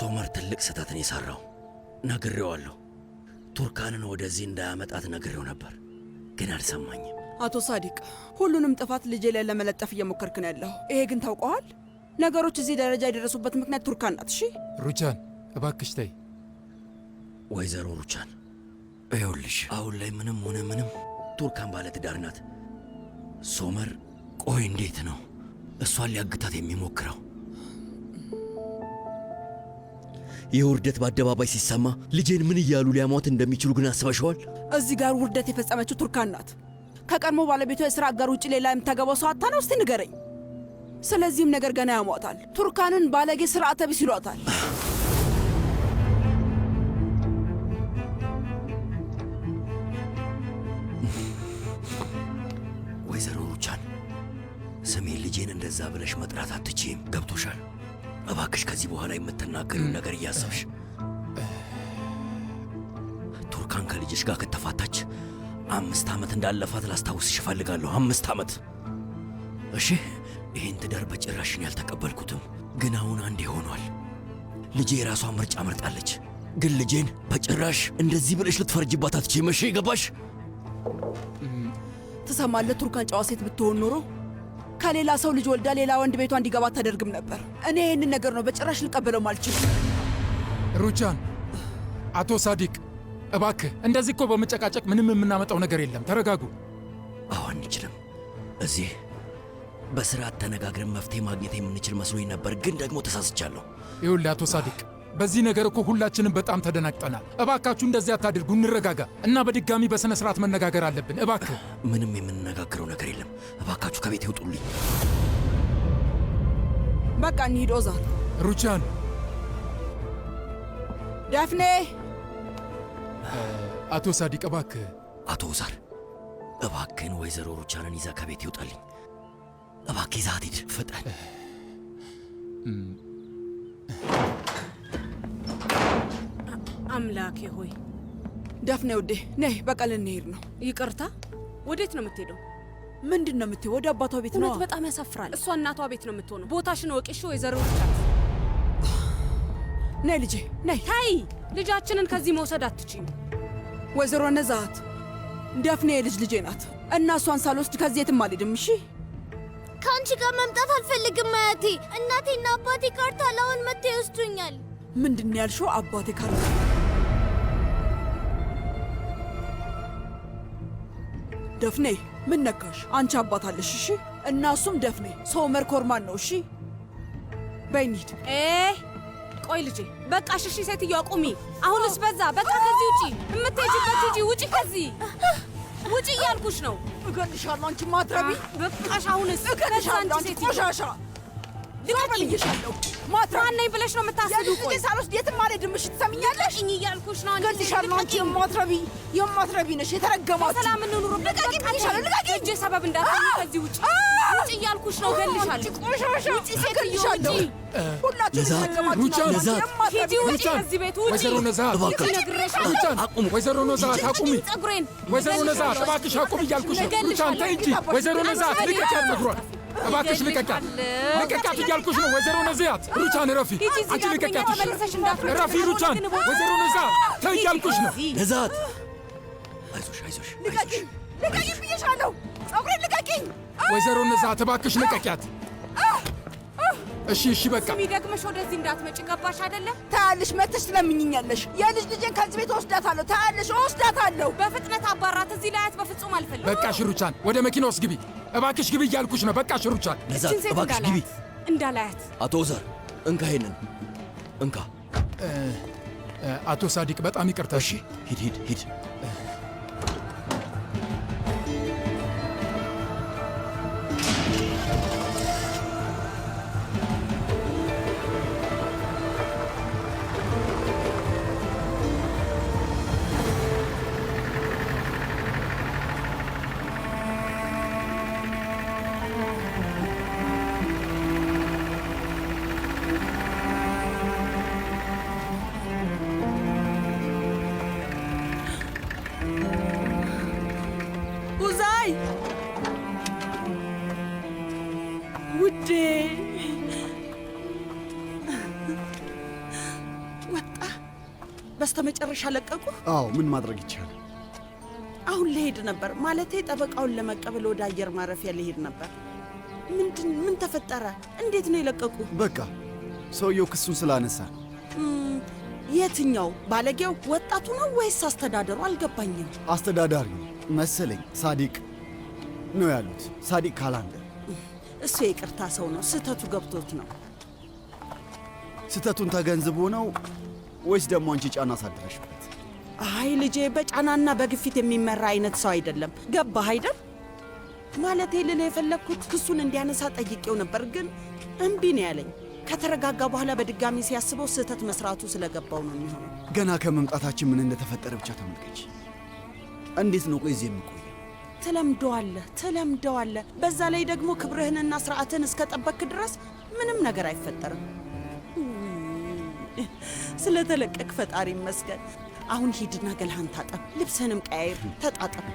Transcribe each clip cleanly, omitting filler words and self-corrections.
ሶመር ትልቅ ስህተትን የሰራው ነግሬዋለሁ። ቱርካንን ወደዚህ እንዳያመጣት ነግሬው ነበር፣ ግን አልሰማኝም። አቶ ሳዲቅ ሁሉንም ጥፋት ልጄ ላይ ለመለጠፍ እየሞከርክ ነው ያለው። ይሄ ግን ታውቀዋል፣ ነገሮች እዚህ ደረጃ የደረሱበት ምክንያት ቱርካን ናት። እሺ ሩቻን እባክሽ ተይ። ወይዘሮ ሩቻን ይኸውልሽ፣ አሁን ላይ ምንም ሆነ ምንም ቱርካን ባለትዳር ናት። ሶመር ቆይ እንዴት ነው እሷን ሊያግታት የሚሞክረው? ይህ ውርደት በአደባባይ ሲሰማ ልጄን ምን እያሉ ሊያሟት እንደሚችሉ ግን አስበሽዋል? እዚህ ጋር ውርደት የፈጸመችው ቱርካን ናት። ከቀድሞ ባለቤቷ የሥራ አጋር ውጭ ሌላ የምታገባው ሰው አታ ነው? እስቲ ንገረኝ። ስለዚህም ነገር ገና ያሟታል። ቱርካንን ባለጌ፣ ስርዓተ ቢስ ይሏታል። ወይዘሮ ሩቻን ስሜ ልጄን እንደዛ ብለሽ መጥራት አትችይም። ገብቶሻል? እባክሽ ከዚህ በኋላ የምትናገሪውን ነገር እያሰብሽ። ቱርካን ከልጅሽ ጋር ከተፋታች 5 ዓመት እንዳለፋት ላስታውስሽ እፈልጋለሁ። 5 ዓመት። እሺ፣ ይህን ትዳር በጭራሽን ያልተቀበልኩትም፣ ግን አሁን አንዴ ሆኗል። ልጄ የራሷን ምርጫ መርጣለች። ግን ልጄን በጭራሽ እንደዚህ ብለሽ ልትፈርጅባት አትችይም። እሺ፣ ገባሽ? ትሰማለህ? ቱርካን ጨዋ ሴት ብትሆን ኖሮ ከሌላ ሰው ልጅ ወልዳ ሌላ ወንድ ቤቷ እንዲገባ አታደርግም ነበር። እኔ ይህንን ነገር ነው በጭራሽ ልቀበለው አልችልም። ሩቻን፣ አቶ ሳዲቅ እባክህ፣ እንደዚህ እኮ በመጨቃጨቅ ምንም የምናመጣው ነገር የለም። ተረጋጉ። አዎ አንችልም። እዚህ በስርዓት ተነጋግረን መፍትሄ ማግኘት የምንችል መስሎኝ ነበር፣ ግን ደግሞ ተሳስቻለሁ። ይኸውልህ አቶ ሳዲቅ፣ በዚህ ነገር እኮ ሁላችንም በጣም ተደናግጠናል። እባካችሁ እንደዚህ አታድርጉ፣ እንረጋጋ እና በድጋሚ በሥነ ሥርዓት መነጋገር አለብን። እባክህ። ምንም የምንነጋገረው ነገር የለም። እባካችሁ ከቤት ይውጡልኝ። በቃ እንሂድ። ኦዛር፣ ሩቻን፣ ዳፍኔ፣ አቶ ሳዲቅ እባክህ። አቶ ኦዛር እባክህን ወይዘሮ ሩቻንን ይዛ ከቤት ይውጣልኝ። እባክህ ይዛት ሂድ፣ ፍጠን። አምላኬ ሆይ። ዳፍኔ ውዴ ነይ፣ በቃ ልንሄድ ነው። ይቅርታ፣ ወዴት ነው የምትሄደው? ምንድን ነው የምትሄው? ወደ አባቷ ቤት ነው። እውነት በጣም ያሳፍራል። እሷ እናቷ ቤት ነው የምትሆነው። ቦታሽን ወቂሽ ወይዘሮ ሩቻን። ነይ ልጄ ነይ። ታይ፣ ልጃችንን ከዚህ መውሰድ አትችይም። ወይዘሮ ነዛት፣ ዳፍኔ የልጅ ልጄ ናት እና እሷን ሳልወስድ ከዚህ የትም አልሄድም። እሺ፣ ከአንቺ ጋር መምጣት አልፈልግም አያቴ። እናቴና አባቴ ካርታል አሁን መጥተው ይወስዱኛል። ምንድን ያልሽው? አባቴ ካርታ? ደፍኔ ምን ነካሽ? አንቺ አባት አለሽ። እሺ፣ እና እሱም ደፍኔ ሶመር ኮርማን ነው። እሺ፣ በይ እንሂድ። ቆይ ልጄ፣ በቃ እሺ፣ ሴትዮዋ ቁሚ። አሁንስ በዛ። በቃ ከዚህ ውጪ፣ የምትሄጂበት ሂጂ። ውጪ፣ ከዚህ ውጪ እያልኩሽ ነው። እገልሻለሁ አንቺ ማትረቢ። በቃሽ። አሁንስ እገልሻለሁ አንቺ ቆሻሻ። ልቀቅልሻለሁ። ማን ነኝ ብለሽ ነው የምታስቢው? ቆይ ሳልወስድ የትም አልሄድም። እሺ፣ ትሰሚኛለሽ? እኝ እያልኩሽ ነው። እገልሻለሁ አንቺ የማትረቢ ነሽ። የተረገማችሁ ሰላም እንኑር። ልቀቂ ብዬሻለሁ። ልቀቂ። እጄ ሰበብ እንዳትሆኚ። ከዚህ ውጪ ውጪ እያልኩሽ ነው። እገልሻለሁ። ቆሻሻ ውጪ ሴትዮ፣ ውጪ። ሁላችሁ የተረገማችሁ ናችሁ። ሂጂ፣ ውጪ ከዚህ ቤት ውጪ። ወይዘሮ ነዛት ሩቻን፣ ወይዘሮ ነዛት አቁሚ። ወይዘሮ ነዛት እባክሽ አቁሚ እያልኩሽ ነው። ሩቻን ተይ እንጂ። ወይዘሮ ነዛት ልቀቂያት፣ ነግሯል። እባክሽ ልቀቂያት፣ ልቀቂያት እያልኩሽ ነው። ወይዘሮ ነዛት ሩቻን ረፊ፣ አንቺ ልቀቂያት፣ ረፊ ሩቻን። ወይዘሮ ነዛት ተይ እያልኩሽ ነው። ነዛት አይዞሽ፣ አይዞሽ፣ ልቀቂኝ፣ ልቀቂኝ ብዬሻለሁ። ጸጉሬን ልቀቂኝ። ወይዘሮ ነዛት እባክሽ ልቀቂያት። እሺ፣ እሺ፣ በቃ የሚደግመሽ ወደዚህ እንዳትመጪ። ገባሽ አይደለ? ታያለሽ፣ መተሽ ትለምኝኛለሽ። የልጅ ልጄን ከዚህ ቤት ወስዳታለሁ። ታያለሽ፣ ወስዳታለሁ። በፍጥነት አባራት። እዚህ ላያት በፍጹም አልፈልግም። በቃ ሽሩቻን፣ ወደ መኪና ውስጥ ግቢ። እባክሽ ግቢ እያልኩሽ ነው። በቃ ሽሩቻን፣ ነዛት እባክሽ ግቢ። እንዳላያት። አቶ ኦዛር እንካ፣ ይሄንን እንካ። አቶ ሳዲቅ በጣም ይቅርታ። እሺ፣ ሂድ፣ ሂድ፣ ሂድ። በስተመጨረሻ ለቀቁ? አዎ፣ ምን ማድረግ ይቻላል? አሁን ልሄድ ነበር። ማለቴ ጠበቃውን ለመቀበል ወደ አየር ማረፊያ ልሄድ ነበር። ምን ተፈጠረ? እንዴት ነው የለቀቁ? በቃ ሰውየው ክሱን ስላነሳ ነው። የትኛው ባለጌው? ወጣቱ ነው ወይስ አስተዳደሩ? አልገባኝም። አስተዳዳሪ መሰለኝ። ሳዲቅ ነው ያሉት። ሳዲቅ ካላንደር። እሱ የይቅርታ ሰው ነው። ስህተቱ ገብቶት ነው። ስህተቱን ተገንዝቦ ነው ወይስ ደግሞ አንቺ ጫና አሳድረሽበት? አይ ልጄ፣ በጫናና በግፊት የሚመራ አይነት ሰው አይደለም። ገባህ አይደል? ማለቴ ልል የፈለግኩት ክሱን እንዲያነሳ ጠይቄው ነበር፣ ግን እምቢ ነው ያለኝ። ከተረጋጋ በኋላ በድጋሚ ሲያስበው ስህተት መስራቱ ስለገባው ነው የሚሆነው። ገና ከመምጣታችን ምን እንደተፈጠረ ብቻ ተመልከች። እንዴት ነው ቆይ እዚህ የሚቆየው? ትለምደዋለህ። በዛ ላይ ደግሞ ክብርህንና ስርዓትህን እስከጠበክ ድረስ ምንም ነገር አይፈጠርም። ስለተለቀቅ ፈጣሪ ይመስገን። አሁን ሂድና ገላህን ታጠብ፣ ልብስህንም ቀያይር፣ ተጣጠብ።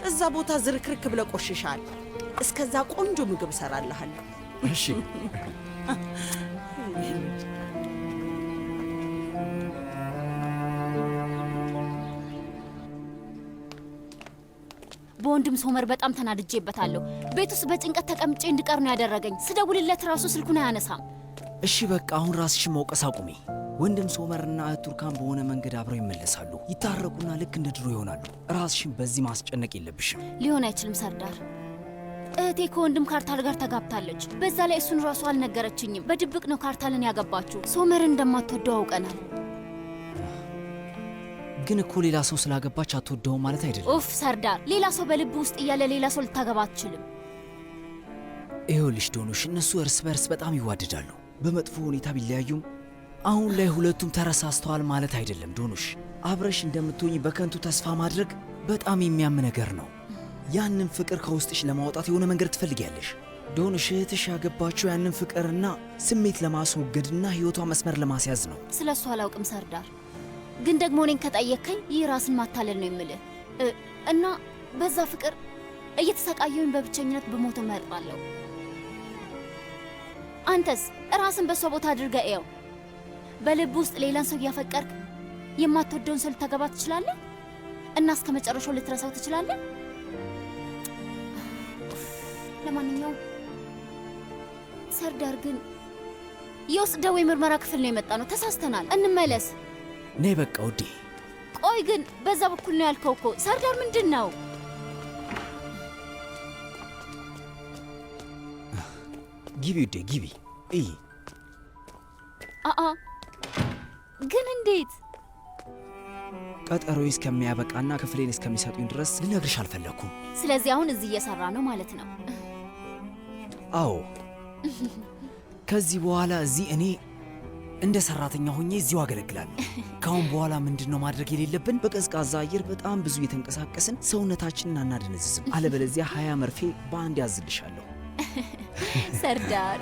እዛ ቦታ ዝርክርክ ብለህ ቆሽሻል። እስከዛ ቆንጆ ምግብ እሰራልሃለሁ። እሺ። በወንድም ሶመር በጣም ተናድጄበታለሁ። ቤት ውስጥ በጭንቀት ተቀምጬ እንድቀር ነው ያደረገኝ። ስደውልለት ራሱ ስልኩን አያነሳም። እሺ በቃ አሁን ራስሽን መውቀስ አቁሚ። ወንድም ሶመርና እህት ቱርካን በሆነ መንገድ አብረው ይመለሳሉ፣ ይታረቁና ልክ እንደ ድሮ ይሆናሉ። ራስሽን በዚህ ማስጨነቅ የለብሽም። ሊሆን አይችልም ሰርዳር። እህቴ ከወንድም ካርታል ጋር ተጋብታለች። በዛ ላይ እሱን ራሱ አልነገረችኝም። በድብቅ ነው ካርታልን ያገባችው። ሶመርን እንደማትወደው አውቀናል። ግን እኮ ሌላ ሰው ስላገባች አትወደውም ማለት አይደለም። ኡፍ ሰርዳር፣ ሌላ ሰው በልብ ውስጥ እያለ ሌላ ሰው ልታገባ አትችልም። ይኸውልሽ ዶኑሽ፣ እነሱ እርስ በርስ በጣም ይዋደዳሉ። በመጥፎ ሁኔታ ቢለያዩም አሁን ላይ ሁለቱም ተረሳስተዋል ማለት አይደለም። ዶኑሽ፣ አብረሽ እንደምትሆኝ በከንቱ ተስፋ ማድረግ በጣም የሚያም ነገር ነው። ያንን ፍቅር ከውስጥሽ ለማውጣት የሆነ መንገድ ትፈልጊያለሽ። ዶኑሽ፣ እህትሽ ያገባችው ያንን ፍቅርና ስሜት ለማስወገድና ሕይወቷ መስመር ለማስያዝ ነው። ስለ እሱ አላውቅም ሰርዳር፣ ግን ደግሞ እኔን ከጠየከኝ ይህ ራስን ማታለል ነው የምልህ እና በዛ ፍቅር እየተሰቃየሁኝ በብቸኝነት ብሞት እመርጣለሁ። አንተስ ራስን በሷ ቦታ አድርገህ እየው። በልብ ውስጥ ሌላን ሰው እያፈቀርክ የማትወደውን ሰው ልታገባ ትችላለህ እና እስከ መጨረሻው ልትረሳው ትችላለህ። ለማንኛውም ሰርዳር ግን የውስጥ ደዌ ምርመራ ክፍል ነው የመጣ ነው። ተሳስተናል፣ እንመለስ። ነይ በቃ ውዴ። ቆይ ግን በዛ በኩል ነው ያልከው እኮ ሰርዳር፣ ምንድን ነው? ግቢ ውዴ ግቢ። እይ ግን እንዴት? ቀጠሮዬ እስከሚያበቃና ክፍሌን እስከሚሰጡኝ ድረስ ልነግርሽ አልፈለግኩም። ስለዚህ አሁን እዚህ እየሰራ ነው ማለት ነው? አዎ። ከዚህ በኋላ እዚህ እኔ እንደ ሰራተኛ ሆኜ እዚሁ አገለግላለሁ። ካሁን በኋላ ምንድን ነው ማድረግ የሌለብን? በቀዝቃዛ አየር በጣም ብዙ እየተንቀሳቀስን ሰውነታችንን አናደነዝዝም። አለበለዚያ 20 መርፌ በአንድ ያዝልሻለሁ። ሰርዳር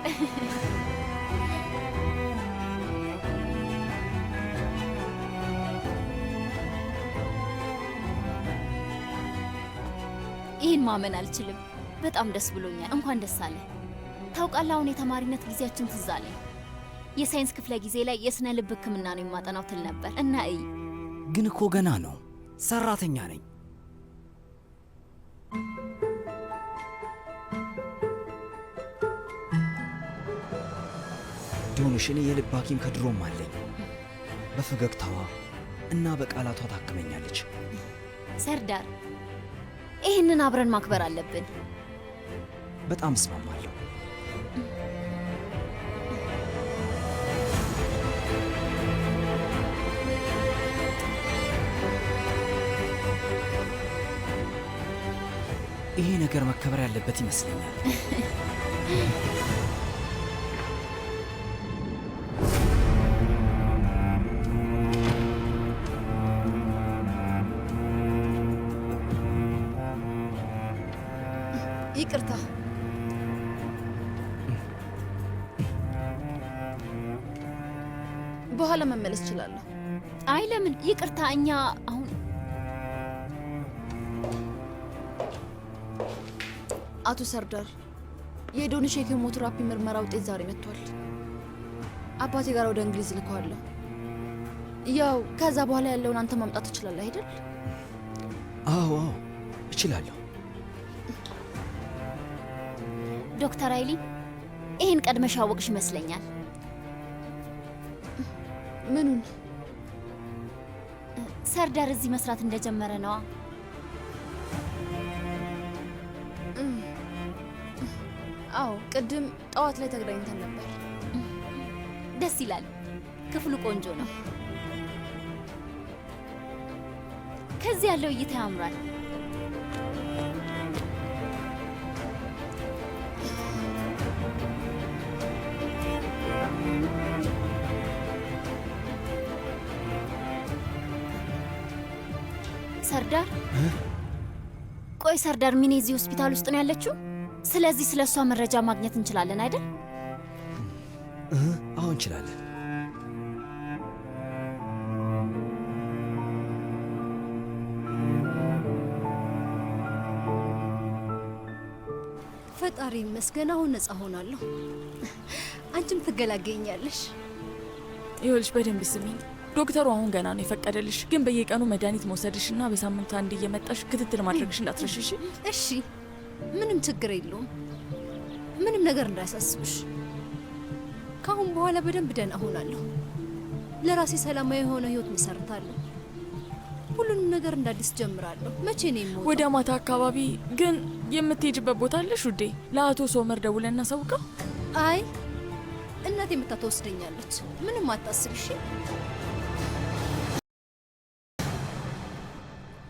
ይህን ማመን አልችልም። በጣም ደስ ብሎኛል። እንኳን ደስ አለ። ታውቃለህ፣ አሁን የተማሪነት ጊዜያችን ትዝ አለኝ። የሳይንስ ክፍለ ጊዜ ላይ የስነ ልብ ሕክምና ነው የማጠናው ትል ነበር እና ግን እኮ ገና ነው። ሰራተኛ ነኝ። ዶኑሽ፣ እኔ የልብ ሐኪም ከድሮም አለኝ። በፈገግታዋ እና በቃላቷ ታክመኛለች። ሰርዳር፣ ይህንን አብረን ማክበር አለብን። በጣም እስማማለሁ። ይሄ ነገር መከበር ያለበት ይመስለኛል። ይቅርታ። በኋላ መመለስ እችላለሁ። አይ ለምን? ይቅርታ። እኛ አሁን አቶ ሰርዳር፣ የዶንሽ የኬሞቴራፒ ምርመራ ውጤት ዛሬ መጥቷል። አባቴ ጋር ወደ እንግሊዝ ልከዋለሁ። ያው ከዛ በኋላ ያለውን አንተ ማምጣት ትችላለህ አይደል? አዎ እችላለሁ። ዶክተር አይሊ ይህን ቀድመሽ ያወቅሽ ይመስለኛል። ምኑን? ሰርዳር እዚህ መስራት እንደጀመረ ነዋ። አዎ ቅድም ጠዋት ላይ ተገናኝተን ነበር። ደስ ይላል። ክፍሉ ቆንጆ ነው። ከዚህ ያለው እይታ ያምራል። ሰርዳር? ቆይ ሰርዳር ሚኔ እዚህ ሆስፒታል ውስጥ ነው ያለችው? ስለዚህ ስለ እሷ መረጃ ማግኘት እንችላለን አይደል? አዎ እንችላለን። ፈጣሪ ይመስገን አሁን ነፃ ሆናለሁ። አንቺም ትገላገኛለሽ። ይኸውልሽ በደንብ ስሚኝ። ዶክተሩ አሁን ገና ነው የፈቀደልሽ፣ ግን በየቀኑ መድኃኒት መውሰድሽና በሳምንት አንድ እየመጣሽ ክትትል ማድረግሽ እንዳትረሽሽ። እሺ፣ ምንም ችግር የለውም። ምንም ነገር እንዳያሳስብሽ። ከአሁን በኋላ በደንብ ደህና ሆናለሁ። ለራሴ ሰላማዊ የሆነ ህይወት መሰርታለሁ። ሁሉንም ነገር እንዳዲስ ጀምራለሁ። መቼ ነው የምወጣው? ወደ ማታ አካባቢ። ግን የምትሄጅበት ቦታ አለሽ ውዴ? ለአቶ ሶመር ደውለን እናሳውቀው። አይ እናቴ መታ ትወስደኛለች። ምንም አታስብ እሺ?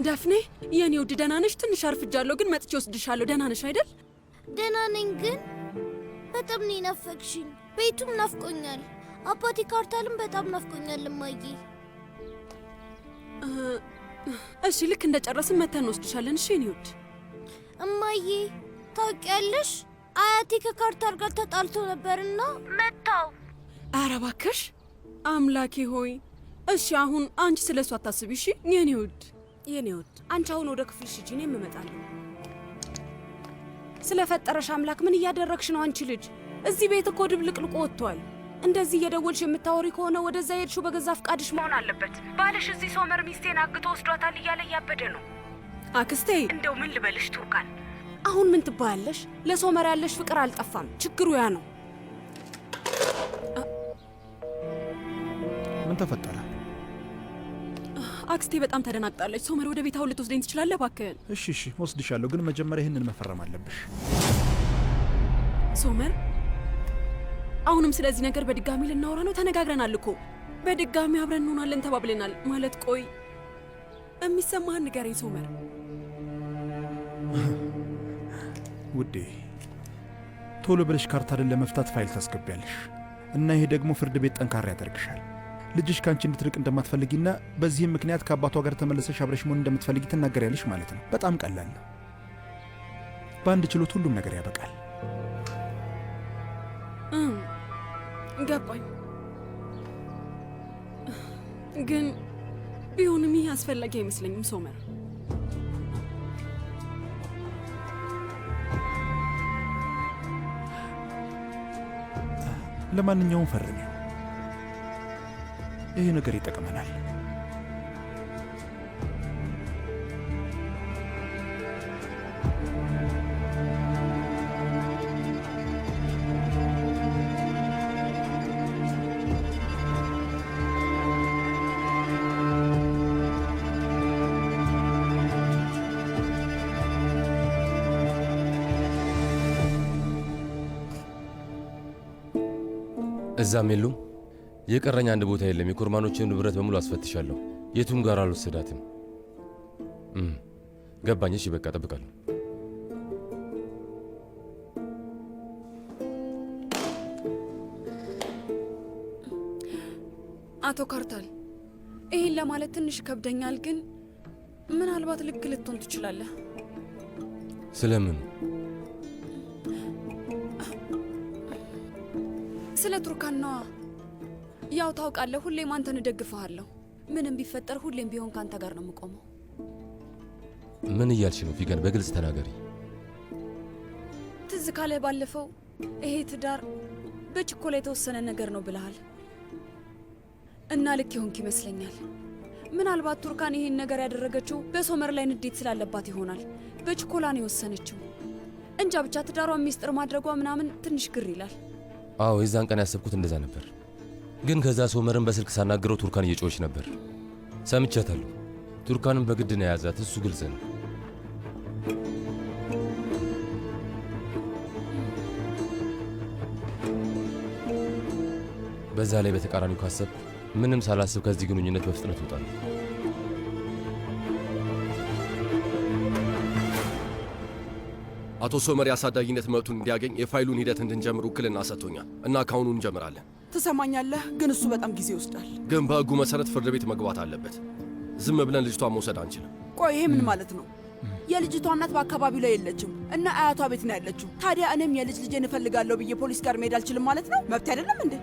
ዳፍኔ የኔ ውድ ደህና ነሽ? ትንሽ አርፍጃለሁ፣ ግን መጥቼ ወስድሻለሁ። ደህና ነሽ አይደል? ደህና ነኝ፣ ግን በጣም ነው ናፈቅሽኝ። ቤቱም ናፍቆኛል። አባቴ ካርታልም በጣም ናፍቆኛል። እማዬ እሺ፣ ልክ እንደጨረስን መተን ወስድሻለን። እሺ የኔ ውድ። እማዬ ታውቂያለሽ፣ አያቴ ከካርታል ጋር ተጣልቶ ነበርና መታው። ኧረ እባክሽ አምላኬ ሆይ። እሺ አሁን አንቺ ስለሱ አታስቢ እሺ የኔ ውድ። የኔ ውድ አንቺ አሁን ወደ ክፍልሽ ሂጂ፣ እኔም እመጣለሁ። ስለፈጠረሽ አምላክ ምን እያደረግሽ ነው አንቺ ልጅ? እዚህ ቤት እኮ ድብልቅልቁ ወጥቷል። እንደዚህ እየደወልሽ የምታወሪ ከሆነ ወደዛ ሄድሽው በገዛ ፍቃድሽ መሆን አለበት። ባልሽ እዚህ ሶመር ሚስቴን አግቶ ወስዷታል እያለ እያበደ ነው። አክስቴ እንደው ምን ልበልሽ ቱርካን፣ አሁን ምን ትባያለሽ? ለሶመር ያለሽ ፍቅር አልጠፋም። ችግሩ ያ ነው። ምን ተፈጠረ? አክስቴ በጣም ተደናግጣለች። ሶመር ወደ ቤት አሁን ልትወስደኝ ትችላለህ እባክህን? እሺ ወስድሻለሁ፣ ግን መጀመሪያ ይህንን መፈረም አለብሽ። ሶመር አሁንም ስለዚህ ነገር በድጋሚ ልናወራ ነው? ተነጋግረናል እኮ በድጋሚ አብረን እንሆናለን ተባብለናል። ማለት ቆይ የሚሰማህን ንገረኝ ሶመር። ውዴ ቶሎ ብለሽ ካርታልን ለመፍታት ፋይል ታስገቢያለሽ እና ይሄ ደግሞ ፍርድ ቤት ጠንካራ ያደርግሻል። ልጅሽ ካንቺ እንድትርቅ እንደማትፈልጊና በዚህም ምክንያት ከአባቷ ጋር ተመለሰሽ አብረሽ መሆን እንደምትፈልጊ ትናገሪያለሽ ማለት ነው። በጣም ቀላል ነው። በአንድ ችሎት ሁሉም ነገር ያበቃል። ገባኝ። ግን ቢሆንም ይህ አስፈላጊ አይመስለኝም ሶመር። ለማንኛውም ፈርሚው። ይህ ነገር ይጠቅመናል። እዛም የሉም። የቀረኝ አንድ ቦታ የለም። የኮርማኖችን ንብረት በሙሉ አስፈትሻለሁ። የቱም ጋር አልወሰዳትም። ገባኝ። እሺ በቃ እጠብቃለሁ። አቶ ካርታል፣ ይህን ለማለት ትንሽ ይከብደኛል፣ ግን ምናልባት ልክ ልትሆን ትችላለህ። ስለምን? ስለ ቱርካን ነዋ። ያው ታውቃለህ፣ ሁሌም አንተን እደግፍሃለሁ። ምንም ቢፈጠር ሁሌም ቢሆን ከአንተ ጋር ነው የምቆመው። ምን እያልሽ ነው ፊገን? በግልጽ ተናገሪ። ትዝ ካለ ባለፈው ይሄ ትዳር በችኮላ የተወሰነ ነገር ነው ብለሃል። እና ልክ ይሆንክ ይመስለኛል። ምናልባት ቱርካን ይሄን ነገር ያደረገችው በሶመር ላይ ንዴት ስላለባት ይሆናል። በችኮላ ነው የወሰነችው። እንጃ ብቻ ትዳሯን ሚስጥር ማድረጓ ምናምን ትንሽ ግር ይላል። አዎ የዛን ቀን ያሰብኩት እንደዛ ነበር። ግን ከዛ ሶመርን በስልክ ሳናገረው ቱርካን እየጮኸች ነበር። ሰምቻታለሁ። ቱርካንም በግድ ነው የያዛት። እሱ ግልጽ ነው። በዛ ላይ በተቃራኒው ካሰብ ምንም ሳላስብ ከዚህ ግንኙነት በፍጥነት እወጣለሁ። አቶ ሶመር የአሳዳጊነት መብቱን እንዲያገኝ የፋይሉን ሂደት እንድንጀምር ውክልና ሰጥቶኛል እና ካሁኑ እንጀምራለን። ትሰማኛለህ? ግን እሱ በጣም ጊዜ ይወስዳል። ግን በሕጉ መሰረት ፍርድ ቤት መግባት አለበት። ዝም ብለን ልጅቷን መውሰድ አንችልም። ቆይ ይሄ ምን ማለት ነው? የልጅቷ እናት በአካባቢው ላይ የለችም እና አያቷ ቤት ነው ያለችው። ታዲያ እኔም የልጅ ልጄን እፈልጋለሁ ብዬ ፖሊስ ጋር መሄድ አልችልም ማለት ነው? መብት አይደለም እንዴ?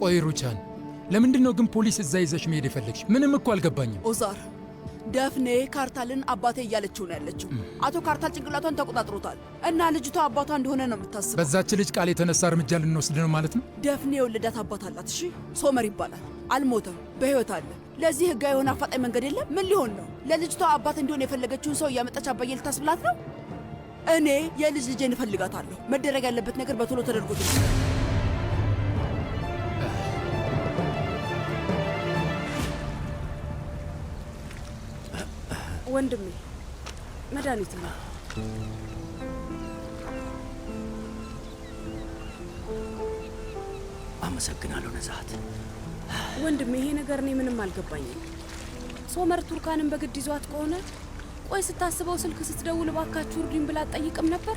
ቆይ ሩቻን፣ ለምንድን ነው ግን ፖሊስ እዛ ይዘሽ መሄድ የፈለግሽ? ምንም እኮ አልገባኝም። ኦዛር ደፍኔ ካርታልን አባቴ እያለችው ነው ያለችው። አቶ ካርታል ጭንቅላቷን ተቆጣጥሮታል እና ልጅቷ አባቷ እንደሆነ ነው የምታስበው። በዛች ልጅ ቃል የተነሳ እርምጃ ልንወስድ ነው ማለት ነው? ደፍኔ የወለዳት አባት አላት። እሺ ሶመር ይባላል። አልሞተም፣ በሕይወት አለ። ለዚህ ህጋዊ የሆነ አፋጣኝ መንገድ የለም? ምን ሊሆን ነው? ለልጅቷ አባት እንዲሆን የፈለገችውን ሰው እያመጣች አባዬ ልታስብላት ነው? እኔ የልጅ ልጄን እፈልጋታለሁ። መደረግ ያለበት ነገር በቶሎ ተደርጎ ወንድሜ መድኃኒት ነው። አመሰግናለሁ ነዛት። ወንድሜ ይሄ ነገር እኔ ምንም አልገባኝም። ሶመር ቱርካንን በግድ ይዟት ከሆነ ቆይ ስታስበው ስልክ ስትደውል እባካችሁ እርዱኝ ብላ አትጠይቅም ነበር?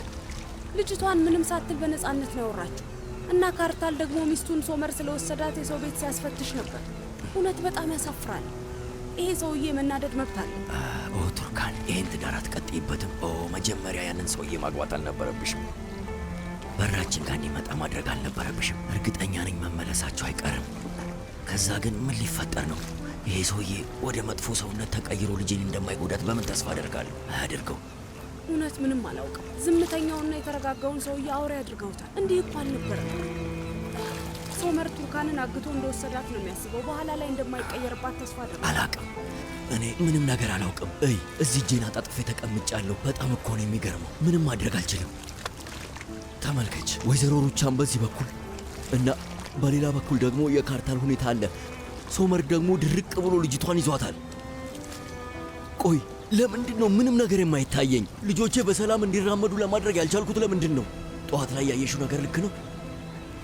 ልጅቷን ምንም ሳትል በነፃነት ነው ያወራችው። እና ካርታል ደግሞ ሚስቱን ሶመር ስለወሰዳት የሰው ቤት ሲያስፈትሽ ነበር። እውነት በጣም ያሳፍራል። ይሄ ሰውዬ መናደድ መብት አለ። ቱርካን ይህን ትዳር አትቀጥይበትም። መጀመሪያ ያንን ሰውዬ ማግባት አልነበረብሽም። በራችን ጋር እንዲመጣ ማድረግ አልነበረብሽም። እርግጠኛ ነኝ መመለሳቸው አይቀርም። ከዛ ግን ምን ሊፈጠር ነው? ይሄ ሰውዬ ወደ መጥፎ ሰውነት ተቀይሮ ልጄን እንደማይጎዳት በምን ተስፋ አደርጋለሁ? አያደርገው። እውነት ምንም አላውቅም። ዝምተኛውና የተረጋጋውን ሰውዬ አውሬ አድርገውታል። እንዲህ እኮ አልነበረም። ሶመር ቱርካንን አግቶ እንደወሰዳት ነው የሚያስበው። በኋላ ላይ እንደማይቀየርባት ተስፋ አደርጋለሁ። አላውቅም። እኔ ምንም ነገር አላውቅም። እዚህ እጄን አጣጥፌ ተቀምጫለሁ። በጣም እኮ ነው የሚገርመው። ምንም ማድረግ አልችልም። ተመልከች፣ ወይዘሮ ሩቻን በዚህ በኩል እና በሌላ በኩል ደግሞ የካርታል ሁኔታ አለ። ሶመር ደግሞ ድርቅ ብሎ ልጅቷን ይዟታል። ቆይ ለምንድን ነው ምንም ነገር የማይታየኝ? ልጆቼ በሰላም እንዲራመዱ ለማድረግ ያልቻልኩት ለምንድን ነው? ጠዋት ላይ ያየሽው ነገር ልክ ነው?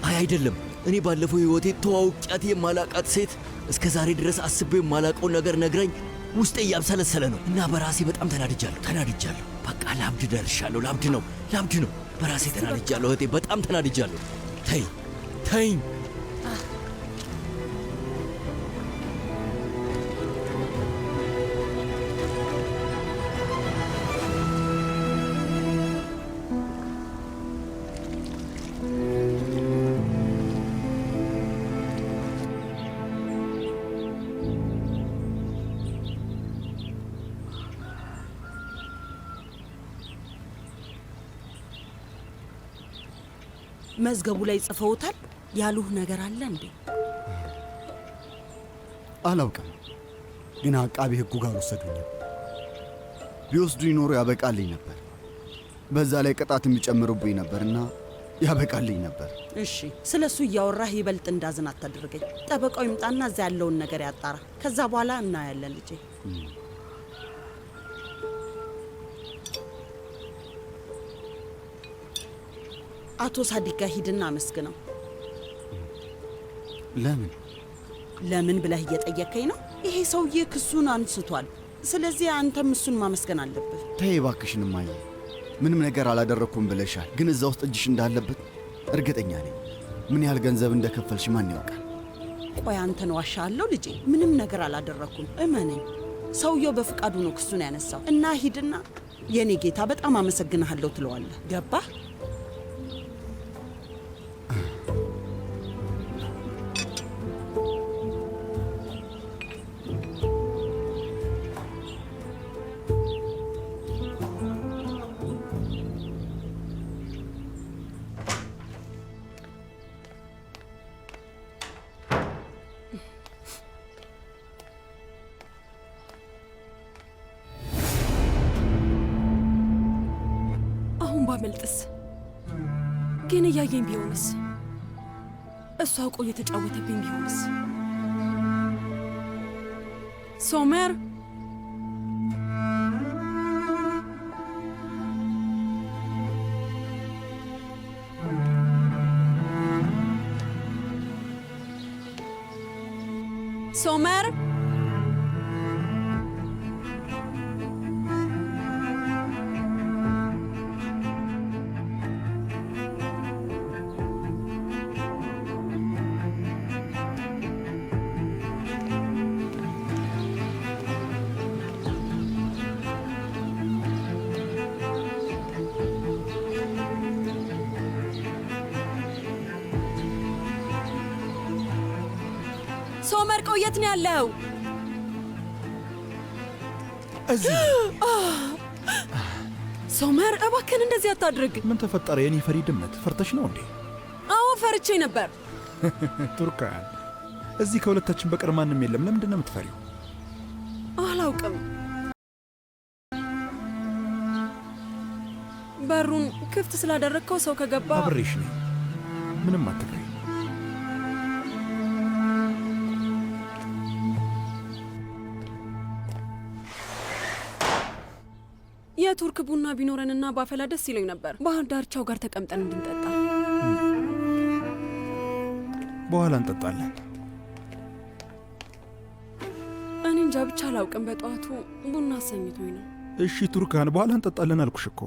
አይ አይደለም። እኔ ባለፈው ሕይወቴ ተዋውቂያት የማላቃት ሴት እስከ ዛሬ ድረስ አስቤው የማላቀውን ነገር ነግራኝ ውስጤ እያብሰለሰለ ነው እና በራሴ በጣም ተናድጃለሁ። በቃ ላብድ ደርሻለሁ። ላብድ ነው። በራሴ ተናድጃለሁ። እህቴ በጣም ተናድጃለሁ። ተይኝ። መዝገቡ ላይ ጽፈውታል? ያሉህ ነገር አለ እንዴ? አላውቅም፣ ግን አቃቢ ሕጉ ጋር ወሰዱኝ። ቢወስዱኝ ኖሮ ያበቃልኝ ነበር። በዛ ላይ ቅጣት የሚጨምሩብኝ ነበርና ያበቃልኝ ነበር። እሺ፣ ስለ እሱ እያወራህ ይበልጥ እንዳዝን አታድርገኝ። ጠበቃው ይምጣና እዛ ያለውን ነገር ያጣራ። ከዛ በኋላ እናያለን ልጄ። አቶ ሳዲቅ ጋር ሂድና አመስግነው። ለምን ብለህ እየጠየከኝ ነው? ይሄ ሰውዬ ክሱን አንስቷል። ስለዚህ አንተም እሱን ማመስገን አለብህ። ተይ እባክሽን እማዬ፣ ምንም ነገር አላደረኩም ብለሻል። ግን እዛ ውስጥ እጅሽ እንዳለበት እርግጠኛ ነኝ። ምን ያህል ገንዘብ እንደከፈልሽ ማን ያውቃል? ቆይ አንተን ዋሻለሁ ልጄ? ምንም ነገር አላደረኩም፣ እመነኝ። ሰውየው በፍቃዱ ነው ክሱን ያነሳው። እና ሂድና የኔ ጌታ በጣም አመሰግንሃለሁ ትለዋለህ። ገባህ? ባመልጥስ? ግን እያየኝ ቢሆንስ? እሱ አውቆ እየተጫወተብኝ ቢሆንስ? ሶመር ሶመር ሶመር ቆየት ነው ያለው? እዚህ ሶመር እባክህን እንደዚህ አታድርግ። ምን ተፈጠረ? የኔ ፈሪ ድመት ፈርተሽ ነው እንዴ? አዎ ፈርቼ ነበር። ቱርካን፣ እዚህ ከሁለታችን በቀር ማንም የለም። ለምንድን ነው የምትፈሪው? አላውቅም። በሩን ክፍት ስላደረግከው ሰው ከገባ አብሬሽ ነኝ። ምንም አትፍሪ። የቱርክ ቡና ቢኖረንና ባፈላ ደስ ይለኝ ነበር። ባህር ዳርቻው ጋር ተቀምጠን እንድንጠጣ። በኋላ እንጠጣለን። እኔ እንጃ ብቻ አላውቅም። በጠዋቱ ቡና አሰኝቶኝ ነው። እሺ ቱርካን፣ በኋላ እንጠጣለን አልኩሽ እኮ።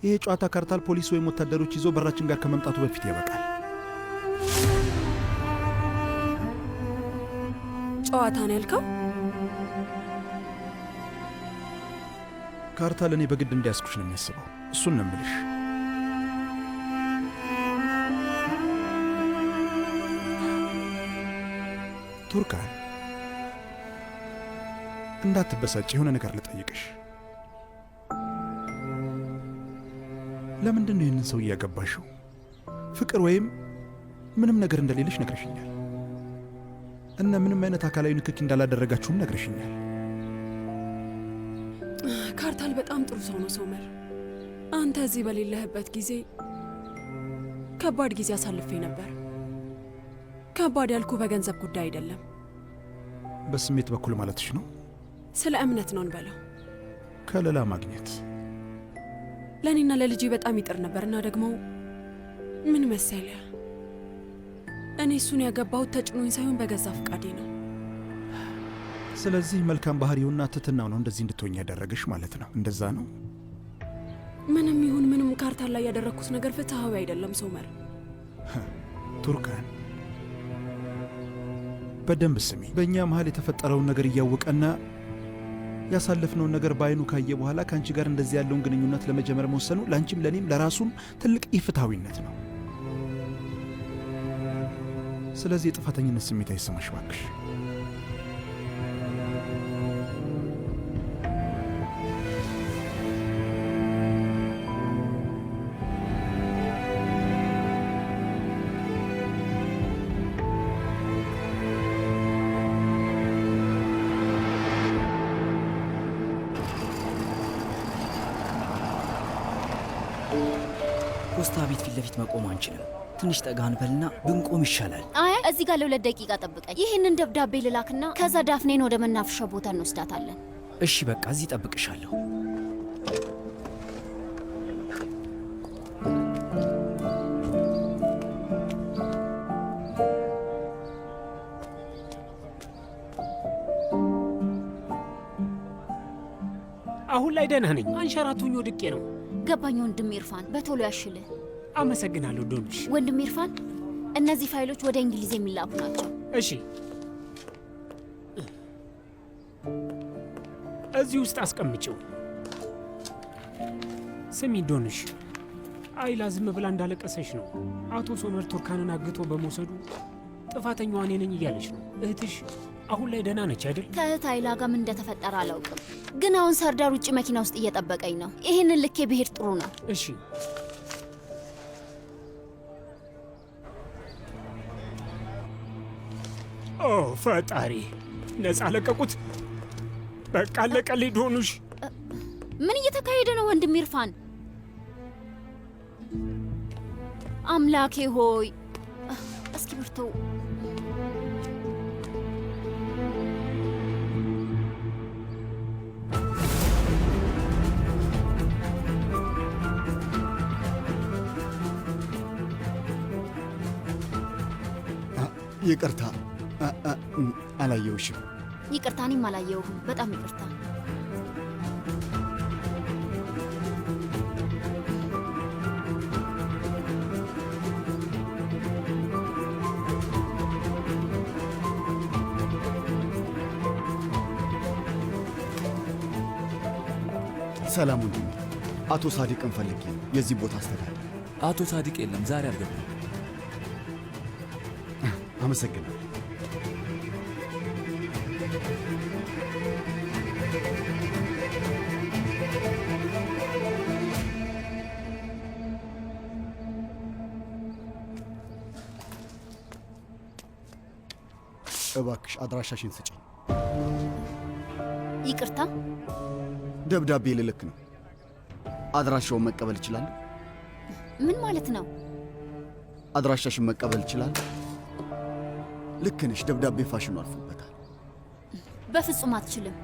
ይሄ ጨዋታ ካርታል ፖሊስ ወይም ወታደሮች ይዞ በራችን ጋር ከመምጣቱ በፊት ያበቃል። ጨዋታ ነው ያልከው? ካርታል እኔ በግድ እንዲያስኩሽ ነው የሚያስበው። እሱን ነው የምልሽ። ቱርካን፣ እንዳትበሳጭ የሆነ ነገር ልጠይቅሽ። ለምንድን ነው ይህንን ሰው እያገባሽው? ፍቅር ወይም ምንም ነገር እንደሌለሽ ነግረሽኛል እና ምንም አይነት አካላዊ ንክኪ እንዳላደረጋችሁም ነግረሽኛል። ካርታል በጣም ጥሩ ሰው ነው ሶመር። አንተ እዚህ በሌለህበት ጊዜ ከባድ ጊዜ አሳልፌ ነበር። ከባድ ያልኩ በገንዘብ ጉዳይ አይደለም። በስሜት በኩል ማለትሽ ነው? ስለ እምነት ነው እንበለው። ከለላ ማግኘት ለእኔና ለልጄ በጣም ይጥር ነበር እና ደግሞ ምን መሰለህ፣ እኔ እሱን ያገባሁት ተጭኖኝ ሳይሆን በገዛ ፈቃዴ ነው። ስለዚህ መልካም ባህሪውና ትትናው ነው እንደዚህ እንድትሆኝ ያደረገሽ ማለት ነው። እንደዛ ነው? ምንም ይሁን ምንም ካርታል ላይ ያደረግኩት ነገር ፍትሐዊ አይደለም ሶመር። ቱርካን፣ በደንብ ስሚ። በእኛ መሃል የተፈጠረውን ነገር እያወቀና ያሳለፍነውን ነገር በአይኑ ካየ በኋላ ከአንቺ ጋር እንደዚህ ያለውን ግንኙነት ለመጀመር መወሰኑ ለአንቺም ለእኔም ለራሱም ትልቅ ኢፍትሐዊነት ነው። ስለዚህ የጥፋተኝነት ስሜት አይሰማሽ ባክሽ። ፖስታ ቤት ፊት ለፊት መቆም አንችልም። ትንሽ ጠጋን በልና ብንቆም ይሻላል። አይ እዚህ ጋር ለ2 ደቂቃ ጠብቀኝ። ይህንን ደብዳቤ ልላክና ከዛ ዳፍኔን ወደ መናፈሻ ቦታ እንወስዳታለን። እሺ በቃ እዚህ ጠብቅሻለሁ። አሁን ላይ ደህና ነኝ። አንሸራቶኝ ወድቄ ነው። ገባኝ ወንድም ኢርፋን፣ በቶሎ ያሽልህ። አመሰግናለሁ ዶንሽ። ወንድም ኢርፋን፣ እነዚህ ፋይሎች ወደ እንግሊዝ የሚላኩ ናቸው። እሺ፣ እዚህ ውስጥ አስቀምጪው። ስሚ ዶንሽ፣ አይላ ዝም ብላ እንዳለቀሰች ነው። አቶ ሶመር ቱርካንን አግቶ በመውሰዱ ጥፋተኛዋ እኔ ነኝ እያለች ነው። እህትሽ አሁን ላይ ደህና ነች አይደል? ከእህት አይላ ጋር ምን እንደተፈጠረ አላውቅም፣ ግን አሁን ሰርዳር ውጭ መኪና ውስጥ እየጠበቀኝ ነው። ይህንን ልኬ ብሄድ ጥሩ ነው። እሺ። ኦ ፈጣሪ፣ ነፃ ለቀቁት። በቃ አለቀልኝ ዶኑሽ። ምን እየተካሄደ ነው ወንድም ኢርፋን? አምላኬ ሆይ እስክሪብቶ ይቅርታ አላየውሽም። ይቅርታ፣ እኔም አላየሁህም። በጣም ይቅርታ። ሰላም ወንድሜ፣ አቶ ሳዲቅን ፈልጌ ነው። የዚህ ቦታ አስተዳዳሪ። አቶ ሳዲቅ የለም፣ ዛሬ አልገባም። አመሰግናለሁ። እባክሽ አድራሻሽን ስጪኝ። ይቅርታ፣ ደብዳቤ ልልክ ነው። አድራሻውን መቀበል እችላለሁ? ምን ማለት ነው? አድራሻሽን መቀበል እችላለሁ? ልክ ነሽ። ደብዳቤ ፋሽኑ አልፎበታል። በፍጹም አትችልም።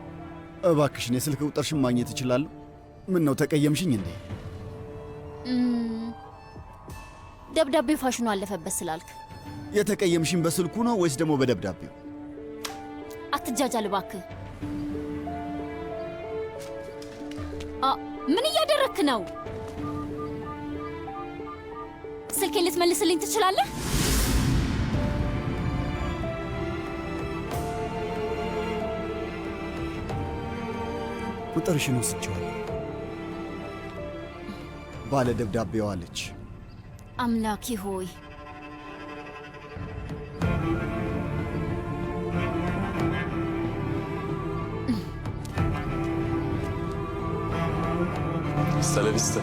እባክሽን የስልክ ቁጥርሽን ማግኘት እችላለሁ? ምን ነው ተቀየምሽኝ እንዴ? ደብዳቤ ፋሽኑ አለፈበት ስላልክ የተቀየምሽኝ በስልኩ ነው ወይስ ደግሞ በደብዳቤው? አትጃጃል እባክህ። ምን እያደረክ ነው? ስልኬን ልትመልስልኝ ትችላለህ? ቁጥርሽን ወስጄዋለሁ። ባለ ደብዳቤዋ አለች። አምላኬ ሆይ Hasta la vista.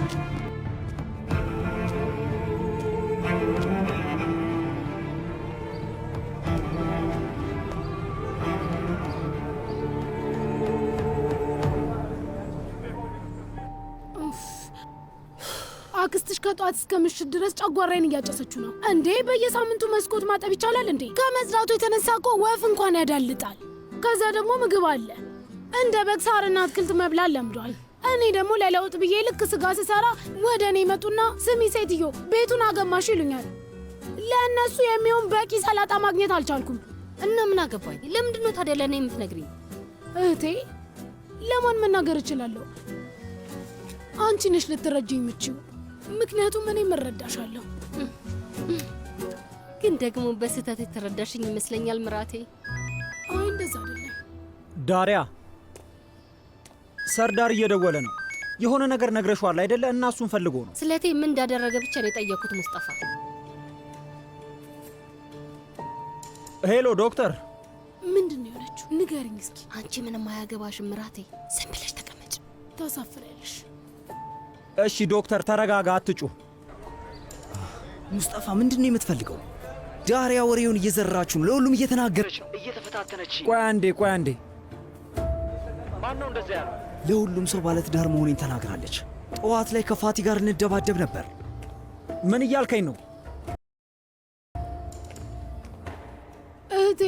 አክስትሽ ከጧት እስከ ምሽት ድረስ ጨጓራዬን እያጨሰችው ነው እንዴ? በየሳምንቱ መስኮት ማጠብ ይቻላል እንዴ? ከመጽዳቱ የተነሳ እኮ ወፍ እንኳን ያዳልጣል። ከዛ ደግሞ ምግብ አለ። እንደ በግ ሳርና አትክልት መብላት ለምዷል። እኔ ደግሞ ለለውጥ ብዬ ልክ ስጋ ስሰራ ወደ እኔ መጡና ስሚ ሴትዮ ቤቱን አገማሽ ይሉኛል። ለእነሱ የሚሆን በቂ ሰላጣ ማግኘት አልቻልኩም። እና ምን አገባኝ? ለምንድን ነው ታዲያ ለእኔ የምትነግሪኝ? እህቴ ለማን መናገር እችላለሁ? አንቺ ነሽ ልትረጅኝ የምችው። ምክንያቱም እኔ እረዳሻለሁ። ግን ደግሞ በስህተት የተረዳሽኝ ይመስለኛል ምራቴ። አይ እንደዛ አይደለም። ዳሪያ ሰርዳር እየደወለ ነው። የሆነ ነገር ነግረሽዋል አይደለ? እና እሱን ፈልጎ ነው። ስለቴ ምን እንዳደረገ ብቻ ነው የጠየኩት ሙስጠፋ። ሄሎ ዶክተር። ምንድን ነው የሆነችው? ንገሪኝ እስኪ። አንቺ ምንም አያገባሽም ምራቴ። ዝም ብለሽ ተቀመጭ። ታሳፍሪያለሽ። እሺ ዶክተር ተረጋጋ፣ አትጩህ። ሙስጠፋ ምንድን ነው የምትፈልገው? ዳሪያ ወሬውን እየዘራችሁ ነው። ለሁሉም እየተናገረች ነው፣ እየተፈታተነች። ቆይ አንዴ። ማን ነው እንደዚያ ያለው? ለሁሉም ሰው ባለትዳር መሆኔን ተናግራለች። ጠዋት ላይ ከፋቲ ጋር እንደባደብ ነበር። ምን እያልከኝ ነው? እህቴ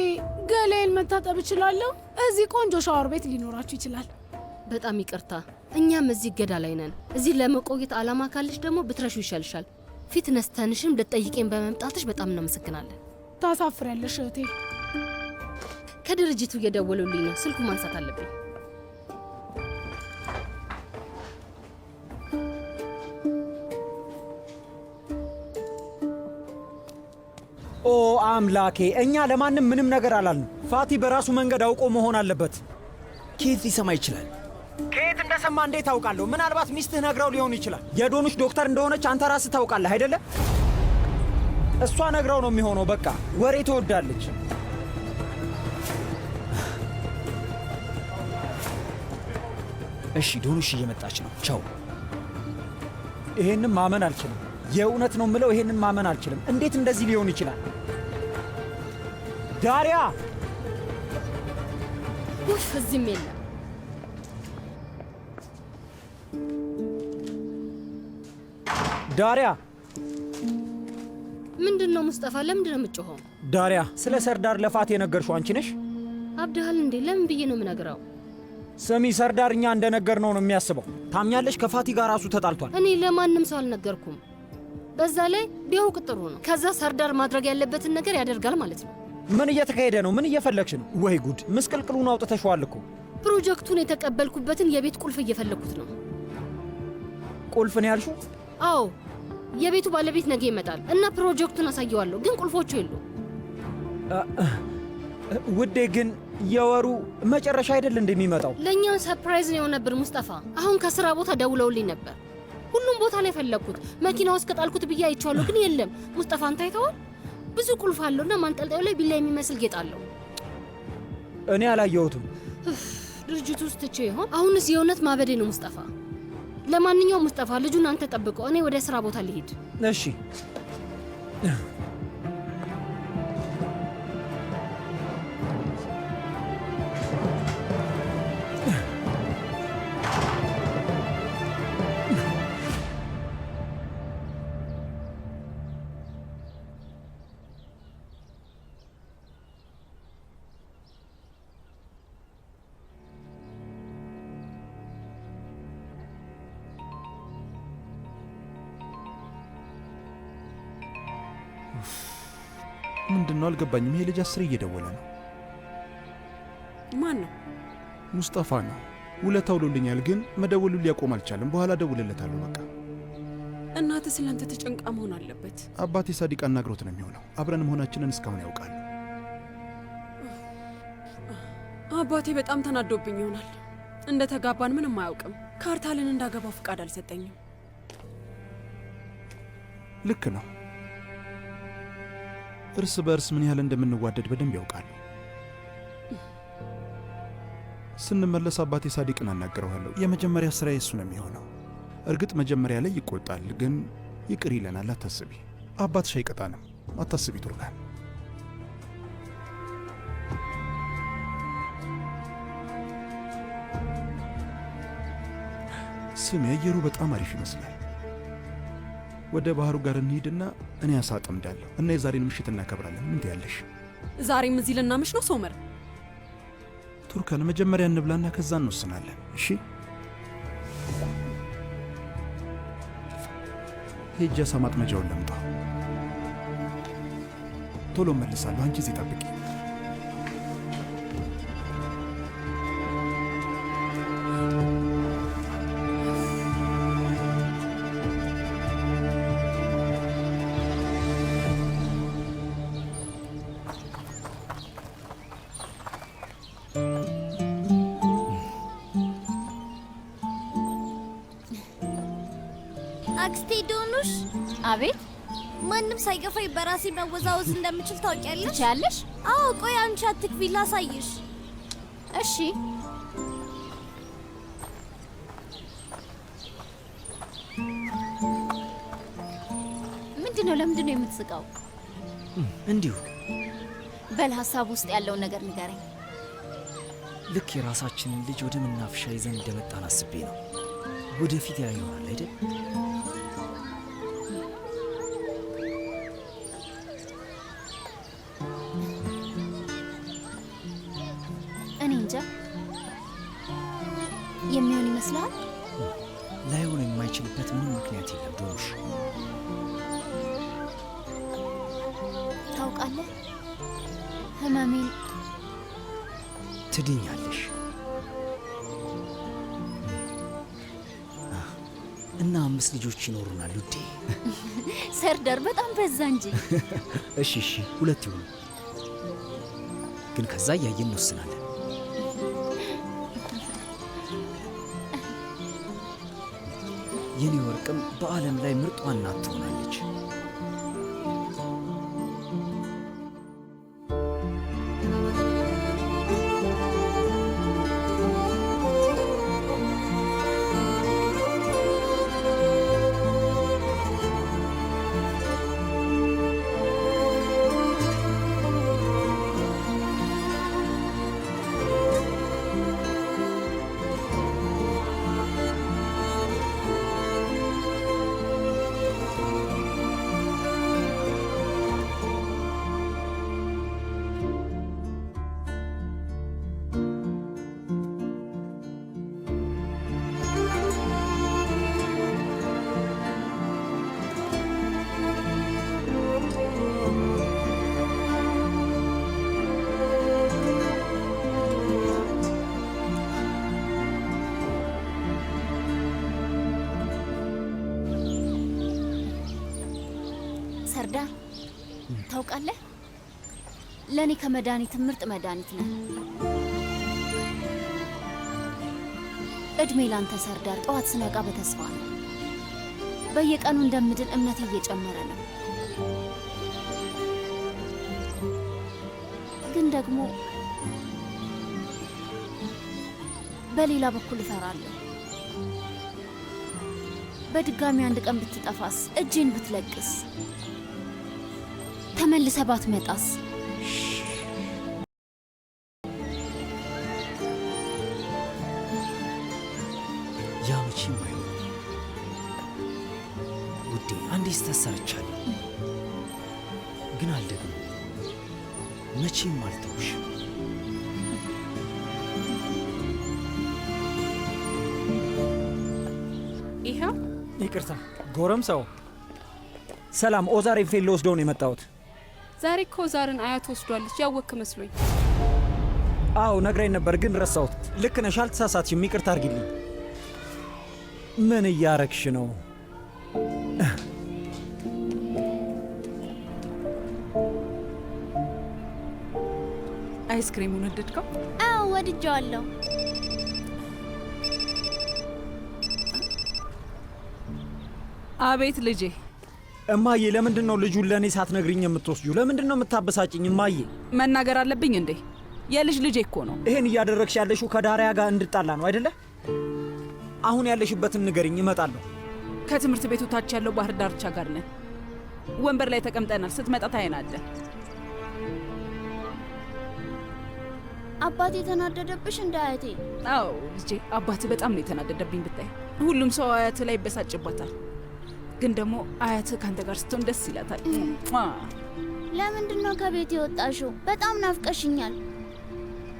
ገላዬን መታጠብ እችላለሁ? እዚህ ቆንጆ ሻወር ቤት ሊኖራችሁ ይችላል። በጣም ይቅርታ፣ እኛም እዚህ እገዳ ላይ ነን። እዚህ ለመቆየት ዓላማ ካለሽ ደግሞ ብትረሹ ይሻልሻል። ፊት ነስተንሽም ልትጠይቄን በመምጣትሽ በጣም እናመሰግናለን። ታሳፍሪያለሽ እህቴ። ከድርጅቱ እየደወሉልኝ ነው፣ ስልኩ ማንሳት አለብኝ። ኦ አምላኬ፣ እኛ ለማንም ምንም ነገር አላልንም። ፋቲ በራሱ መንገድ አውቆ መሆን አለበት። ከየት ሊሰማ ይችላል? ከየት እንደሰማ እንዴት አውቃለሁ? ምናልባት ሚስትህ ነግራው ሊሆን ይችላል። የዶኑሽ ዶክተር እንደሆነች አንተ ራስህ ታውቃለህ አይደለ? እሷ ነግራው ነው የሚሆነው። በቃ ወሬ ትወዳለች። እሺ ዶኑሽ እየመጣች ነው። ቻው። ይሄንን ማመን አልችልም። የእውነት ነው የምለው፣ ይሄንን ማመን አልችልም። እንዴት እንደዚህ ሊሆን ይችላል? ዳሪያ! ውፍ፣ እዚህም የለም። ዳሪያ! ምንድነው ሙስጠፋ? ለምንድነው የምትጮኸው? ዳሪያ፣ ስለ ሰርዳር ለፋት የነገርሽው አንቺ ነሽ? አብደሃል እንዴ? ለምን ብዬ ነው የምነግረው? ስሚ፣ ሰርዳር እኛ እንደነገርነው ነው የሚያስበው። ታምኛለሽ? ከፋቲ ጋር ራሱ ተጣልቷል። እኔ ለማንም ሰው አልነገርኩም። በዛ ላይ ቢያውቅ ጥሩ ነው። ከዛ ሰርዳር ማድረግ ያለበትን ነገር ያደርጋል ማለት ነው። ምን እየተካሄደ ነው? ምን እየፈለግሽ ነው? ወይ ጉድ! ምስቅልቅሉን አውጥተሽዋል እኮ። ፕሮጀክቱን የተቀበልኩበትን የቤት ቁልፍ እየፈለግኩት ነው። ቁልፍ ነው ያልሽው? አዎ፣ የቤቱ ባለቤት ነገ ይመጣል እና ፕሮጀክቱን አሳየዋለሁ፣ ግን ቁልፎቹ የሉ። ውዴ፣ ግን የወሩ መጨረሻ አይደል እንደሚመጣው? ለእኛ ሰርፕራይዝ ነው የሆነብን ሙስጠፋ። አሁን ከስራ ቦታ ደውለውልኝ ነበር። ሁሉም ቦታ ላይ ፈለግኩት። መኪና ውስጥ ከጣልኩት ብዬ አይቼዋለሁ፣ ግን የለም። ሙስጠፋ አንተ አይተዋል? ብዙ ቁልፍ አለውና ማንጠልጠዩ ላይ ቢላ የሚመስል ጌጥ አለው። እኔ አላየሁትም። ድርጅቱ ውስጥ ትቼ ይሆን? አሁንስ የእውነት ማበዴ ነው ሙስጠፋ። ለማንኛውም ሙስጠፋ ልጁን አንተ ጠብቀው፣ እኔ ወደ ስራ ቦታ ልሄድ። እሺ። ምንድነው? አልገባኝም። ይሄ ልጅ 10 እየደወለ ነው። ማን ነው? ሙስጠፋ ነው። ውለታ ውሎልኛል፣ ግን መደወሉን ሊያቆም አልቻለም። በኋላ ደውልለታለሁ። በቃ እናትህ ስላንተ ተጨንቃ መሆን አለበት። አባቴ ሳዲቅ አናግሮት ነው የሚሆነው። አብረን መሆናችንን እስካሁን ያውቃል። አባቴ በጣም ተናዶብኝ ይሆናል። እንደ ተጋባን ምንም አያውቅም። ካርታልን እንዳገባው ፍቃድ አልሰጠኝም። ልክ ነው። እርስ በእርስ ምን ያህል እንደምንዋደድ በደንብ ያውቃሉ። ስንመለስ አባቴ ሳዲቅን አናግረዋለሁ። የመጀመሪያ ስራ የሱ ነው የሚሆነው። እርግጥ መጀመሪያ ላይ ይቆጣል፣ ግን ይቅር ይለናል። አታስቢ። አባትሽ አይቀጣንም። አታስቢ ቱርካን። ስሚ፣ አየሩ በጣም አሪፍ ይመስላል። ወደ ባህሩ ጋር እንሂድና እኔ አሳ አጠምዳለሁ እና የዛሬን ምሽት እናከብራለን። ምን ትያለሽ? ዛሬም እዚህ ልናምሽ ነው ሶመር? ቱርካን፣ መጀመሪያ እንብላና ከዛ እንወስናለን። እሺ? ሄጄ አሳ ማጥመጃውን ለምጣ። ቶሎ መልሳለሁ። አንቺ እዚህ ጠብቂ። አክስቴ ዶኑሽ። አቤት። ማንም ሳይገፋኝ በራሴ መወዛወዝ እንደምችል ታውቂያለሽ? ትችያለሽ? አዎ። ቆይ አንቺ አትክፊ፣ ላሳይሽ። እሺ። ምንድነው? ለምንድነው የምትስቀው? እንዲሁ። በል ሀሳብ ውስጥ ያለውን ነገር ንገረኝ። ልክ የራሳችንን ልጅ ወደ መናፈሻ ይዘን እንደመጣን አስቤ ነው። ወደፊት ያ ይሆናል አይደል? እኔ እንጃ። የሚሆን ይመስልሃል? ላይሆን የማይችልበት ምንም ምክንያት የለም ዶኑሽ። ታውቃለህ፣ ህመሜን ትድኛለሽ እና 5 ልጆች ይኖሩናል ውዴ። ሰርዳር በጣም በዛ እንጂ። እሺ 2 ይሁኑ፣ ግን ከዛ እያየን እንወስናለን። የኔ ወርቅም በዓለም ላይ ምርጧ እናት ትሆናለች። ሰርዳር ታውቃለህ፣ ለእኔ ከመድኃኒት ምርጥ መድኃኒት ነው። እድሜ ላንተ ሰርዳር። ጠዋት ስነቃ በተስፋ ነው። በየቀኑ እንደምድን እምነቴ እየጨመረ ነው። ግን ደግሞ በሌላ በኩል እፈራለሁ። በድጋሚ አንድ ቀን ብትጠፋስ? እጄን ብትለቅስ? ተመልሰ ባትመጣስ? ያ መቼም አይሆንም ውዴ። አንዴ ስህተት ሰርቻለሁ፣ ግን አልደግምም። መቼም አልተውሽም። ይኸው። ይቅርታ ጎረምሳው። ሰላም፣ ኦዛር ኤፌል ልወስደው ነው የመጣሁት። ዛሬ እኮ ኦዛርን አያት ወስዷለች። ያወክ መስሎኝ። አዎ ነግራኝ ነበር፣ ግን ረሳሁት። ልክ ነሽ፣ አልተሳሳትሽም። ይቅርታ አድርጊልኝ። ምን እያረግሽ ነው? አይስክሬሙን ወደድከው? አዎ ወድጀዋለሁ። አቤት ልጄ። እማዬ፣ ለምንድን ነው ልጁን ለእኔ ሳትነግሪኝ የምትወስጂው? ለምንድን ነው የምታበሳጭኝ? እማዬ፣ መናገር አለብኝ እንዴ? የልጅ ልጄ እኮ ነው። ይሄን እያደረግሽ ያለሽው ከዳሪያ ጋር እንድጣላ ነው አይደለ? አሁን ያለሽበትን ንገሪኝ፣ እመጣለሁ። ከትምህርት ቤቱ ታች ያለው ባህር ዳርቻ ጋር ነን። ወንበር ላይ ተቀምጠናል። ስትመጣ ታየናለህ። አባቴ የተናደደብሽ እንደ አያቴ? አዎ ልጄ፣ አባት በጣም ነው የተናደደብኝ ብታይ። ሁሉም ሰው አያት ላይ ይበሳጭባታል፣ ግን ደግሞ አያት ከአንተ ጋር ስትሆን ደስ ይላታል። ለምንድን ነው ከቤት የወጣሽው? በጣም ናፍቀሽኛል።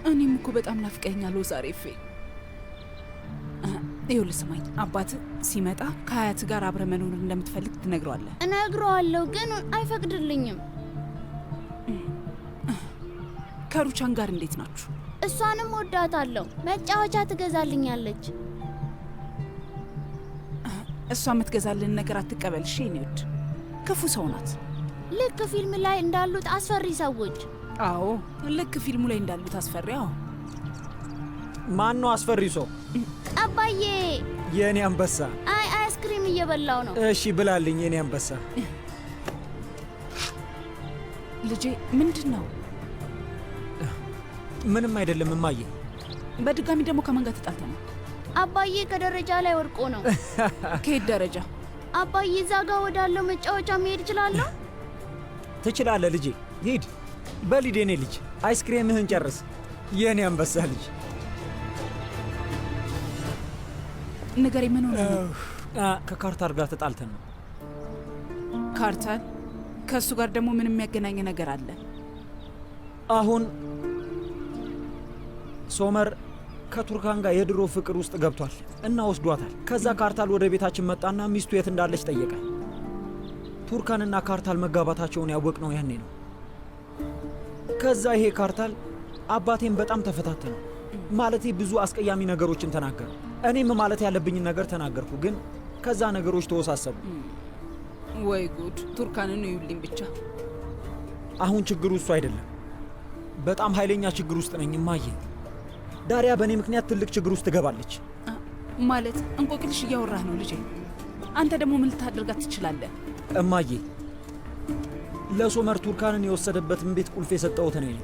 እኔም እኮ በጣም ናፍቀኛል ዛሬ ፌ። ይኸውልህ ስማኝ፣ አባት ሲመጣ ከአያት ጋር አብረ መኖር እንደምትፈልግ ትነግረዋለህ። እነግረዋለሁ፣ ግን አይፈቅድልኝም። ከሩቻን ጋር እንዴት ናችሁ? እሷንም ወዳታለሁ። መጫወቻ ትገዛልኛለች። እሷ የምትገዛልን ነገር አትቀበል እሺ? የኔ ውድ፣ ክፉ ሰው ናት። ልክ ፊልም ላይ እንዳሉት አስፈሪ ሰዎች። አዎ ልክ ፊልሙ ላይ እንዳሉት አስፈሪ። አዎ። ማን ነው አስፈሪ ሰው? አባዬ። የእኔ አንበሳ። አይ አይስክሪም እየበላው ነው። እሺ ብላልኝ የእኔ አንበሳ። ልጄ ምንድን ነው? ምንም አይደለም እማዬ። በድጋሚ ደግሞ ከማን ጋር ተጣልተ ነው? አባዬ ከደረጃ ላይ ወድቆ ነው። ከየት ደረጃ? አባዬ እዛ ጋር ወዳለው መጫወቻ መሄድ እችላለሁ? ትችላለህ ልጄ፣ ሂድ። በሊድ የኔ ልጅ፣ አይስክሬምህን ጨርስ የእኔ አንበሳ ልጅ። ንገሬ፣ ምን ሆነ ነው? ከካርታል ጋር ተጣልተን ነው። ካርታል? ከእሱ ጋር ደግሞ ምን የሚያገናኝ ነገር አለ? አሁን ሶመር ከቱርካን ጋር የድሮ ፍቅር ውስጥ ገብቷል እና ወስዷታል። ከዛ ካርታል ወደ ቤታችን መጣና ሚስቱ የት እንዳለች ጠየቀ። ቱርካንና ካርታል መጋባታቸውን ያወቅነው ያኔ ነው። ከዛ ይሄ ካርታል አባቴን በጣም ተፈታተነው። ማለቴ ብዙ አስቀያሚ ነገሮችን ተናገረ። እኔም ማለት ያለብኝን ነገር ተናገርኩ፣ ግን ከዛ ነገሮች ተወሳሰቡ። ወይ ጉድ! ቱርካንን እዩልኝ ብቻ። አሁን ችግሩ እሱ አይደለም። በጣም ኃይለኛ ችግር ውስጥ ነኝ እማዬ። ዳሪያ በእኔ ምክንያት ትልቅ ችግር ውስጥ ትገባለች። ማለት እንቆቅልሽ እያወራህ ነው ልጄ። አንተ ደግሞ ምን ልታደርጋት ትችላለህ? እማዬ፣ ለሶመር ቱርካንን የወሰደበትን ቤት ቁልፍ የሰጠሁት እኔ ነኝ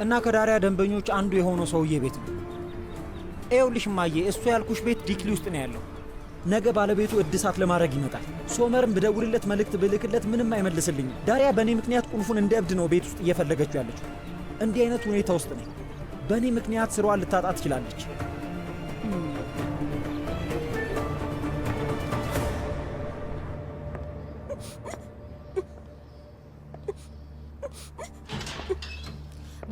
እና ከዳሪያ ደንበኞች አንዱ የሆነው ሰውዬ ቤት ነው። ይኸውልሽ እማዬ፣ እሱ ያልኩሽ ቤት ዲክሊ ውስጥ ነው ያለው። ነገ ባለቤቱ እድሳት ለማድረግ ይመጣል። ሶመርን ብደውልለት መልእክት ብልክለት ምንም አይመልስልኝም። ዳሪያ በእኔ ምክንያት ቁልፉን እንደ እብድ ነው ቤት ውስጥ እየፈለገችው ያለችው። እንዲህ አይነት ሁኔታ ውስጥ ነኝ። በእኔ ምክንያት ስሯን ልታጣ ትችላለች።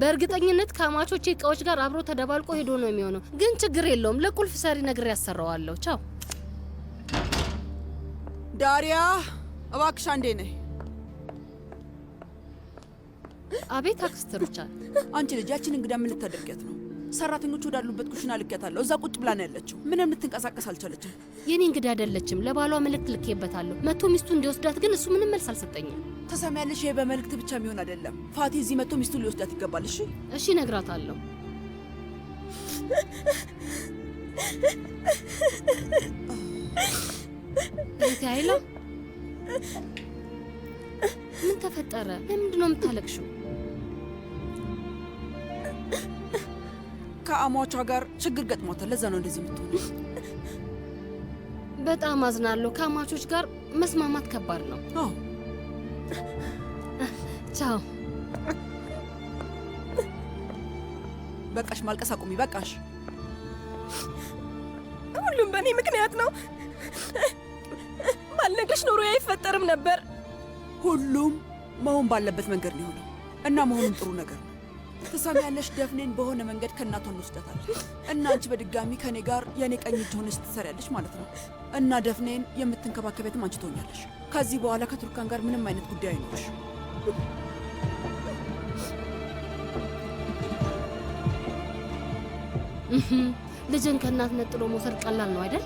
በእርግጠኝነት ከአማቾቼ እቃዎች ጋር አብሮ ተደባልቆ ሄዶ ነው የሚሆነው። ግን ችግር የለውም፣ ለቁልፍ ሰሪ ነግሬ ያሰራዋለሁ። ቻው። ዳሪያ እባክሽ አንዴ ነይ። አቤት አክስት ሩቻል። አንቺ ልጅ ያችን እንግዳ ምን ልታደርጊያት ነው? ሰራተኞቹ ወዳሉበት ኩሽና ልኬያታለሁ። እዛ ቁጭ ብላ ነው ያለችው። ምንም ልትንቀሳቀስ አልቻለችም። የኔ እንግዳ አይደለችም። ለባሏ መልእክት ልኬበታለሁ። መቶ ሚስቱ እንዲወስዳት፣ ግን እሱ ምንም መልስ አልሰጠኝም። ተሰሚያለሽ? ይሄ በመልእክት ብቻ የሚሆን አይደለም። ፋቲ እዚህ መጥቶ ሚስቱን ሊወስዳት ይገባል። እሺ እሺ፣ እነግራታለሁ። እህቴ አይላ፣ ምን ተፈጠረ? ለምንድን ነው የምታለቅሽው? ከአሟቿ ጋር ችግር ገጥሟታል። ለዛ ነው እንደዚህ የምትሆነው። በጣም አዝናለሁ። ከአማቾች ጋር መስማማት ከባድ ነው። አዎ። ቻው። በቃሽ፣ ማልቀስ አቁሚ። በቃሽ። ሁሉም በእኔ ምክንያት ነው። ባልነግርሽ ኖሮ አይፈጠርም ነበር። ሁሉም መሆን ባለበት መንገድ ነው የሆነው እና መሆኑም ጥሩ ነገር ነው። ትሰሚያለሽ? ደፍኔን በሆነ መንገድ ከእናቷ እንወስዳታለን እና አንቺ በድጋሚ ከእኔ ጋር የእኔ ቀኝ እጅ ሆነሽ ትሰሪያለሽ ማለት ነው እና ደፍኔን የምትንከባከቢያትም አንቺ ትሆኛለሽ። ከዚህ በኋላ ከቱርካን ጋር ምንም አይነት ጉዳይ አይኖርሽ። ልጅን ከእናት ነጥሎ መውሰድ ቀላል ነው አይደል?